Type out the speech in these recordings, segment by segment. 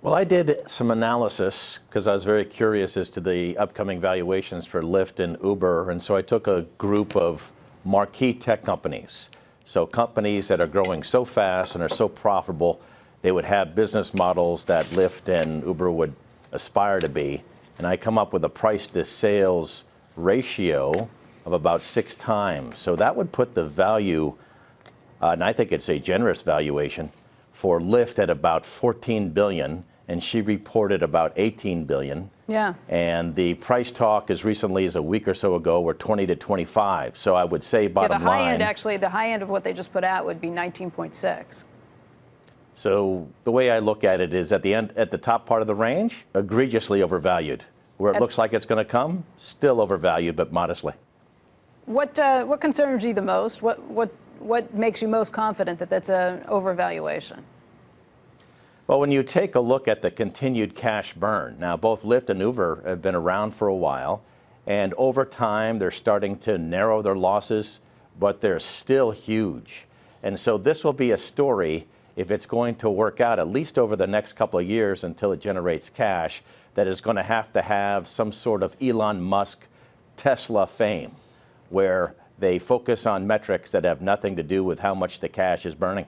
Well, I did some analysis because I was very curious as to the upcoming valuations for Lyft and Uber. And so I took a group of marquee tech companies. So companies that are growing so fast and are so profitable, they would have business models that Lyft and Uber would aspire to be. And I come up with a price to sales ratio of about 6 times. So that would put the value, and I think it's a generous valuation, for Lyft at about 14 billion, and she reported about 18 billion. Yeah. And the price talk as recently as a week or so ago were 20 to 25. So I would say bottom line. The high end of what they just put out would be 19.6. So the way I look at it is at the top part of the range, egregiously overvalued. Where it looks like it's going to come, still overvalued, but modestly. What concerns you the most? What makes you most confident that that's an overvaluation? Well, when you take a look at the continued cash burn, now both Lyft and Uber have been around for a while, and over time they're starting to narrow their losses, but they're still huge. And so this will be a story, if it's going to work out, at least over the next couple of years until it generates cash, that is going to have some sort of Elon Musk Tesla fame, where they focus on metrics that have nothing to do with how much the cash is burning.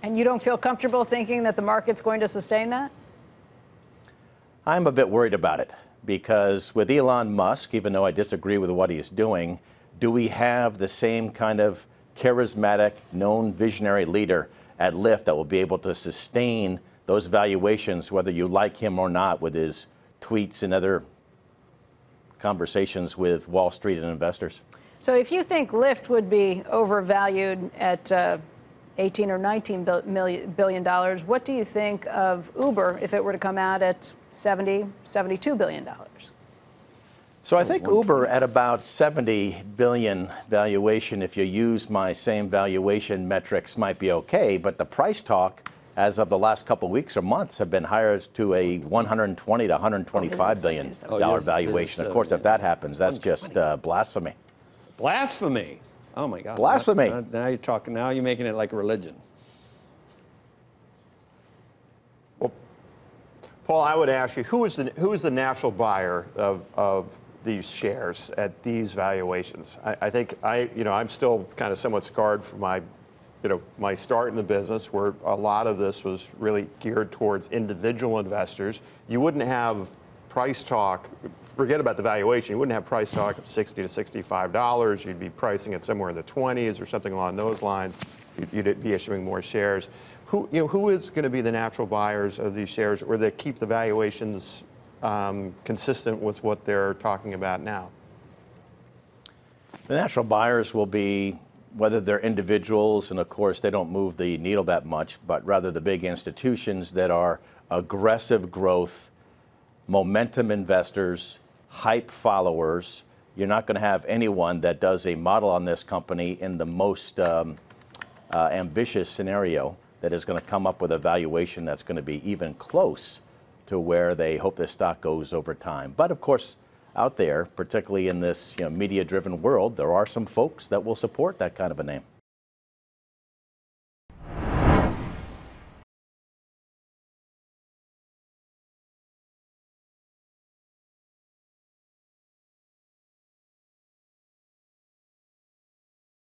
And you don't feel comfortable thinking that the market's going to sustain that? I'm a bit worried about it because with Elon Musk, even though I disagree with what he's doing, do we have the same kind of charismatic, known visionary leader at Lyft that will be able to sustain those valuations, whether you like him or not, with his tweets and other conversations with Wall Street and investors? So if you think Lyft would be overvalued at 18 or 19 billion dollars, what do you think of Uber if it were to come out at 70, 72 billion dollars? So I think Uber at about 70 billion valuation, if you use my same valuation metrics, might be okay, but the price talk as of the last couple of weeks or months have been higher to a 120 to 125 billion dollar valuation. Of course, if that happens, that's just blasphemy. Blasphemy. Oh my God! Blasphemy. Now you're talking. Now you're making it like a religion. Well, Paul, I would ask you, who is the natural buyer of these shares at these valuations? I think I'm still kind of somewhat scarred from my start in the business, where a lot of this was really geared towards individual investors. You wouldn't have price talk, forget about the valuation, you wouldn't have price talk of $60 to $65. You'd be pricing it somewhere in the 20s or something along those lines. You'd be issuing more shares. Who is going to be the natural buyers of these shares, or that keep the valuations consistent with what they're talking about now? The natural buyers will be, whether they're individuals, and of course they don't move the needle that much, but rather the big institutions that are aggressive growth, momentum investors, hype followers. You're not going to have anyone that does a model on this company in the most ambitious scenario that is going to come up with a valuation that's going to be even close to where they hope the stock goes over time. But of course, out there, particularly in this media-driven world, there are some folks that will support that kind of a name.